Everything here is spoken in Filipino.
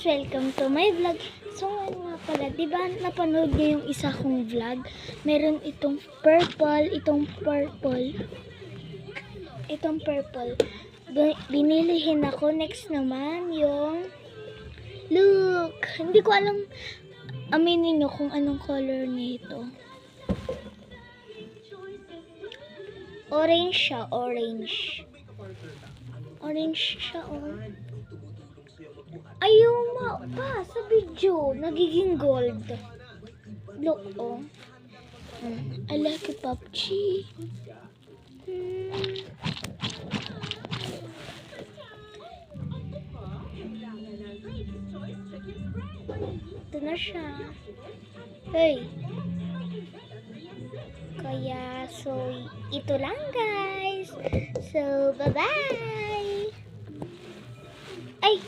Welcome to my vlog. So, ano nga pala, di ba napanood niyo yung isa kong vlog? Meron itong purple. Binilihin ako. Next naman, yung look. Hindi ko alam, aminin nyo kung anong color nito. Orange siya, orange. Orange siya, oh. Ayaw pa sa video. Nagiging gold. Look, oh. I like it, PUBG. Ito na siya. Hey. Kaya, so, ito lang, guys. So, bye-bye. Ay!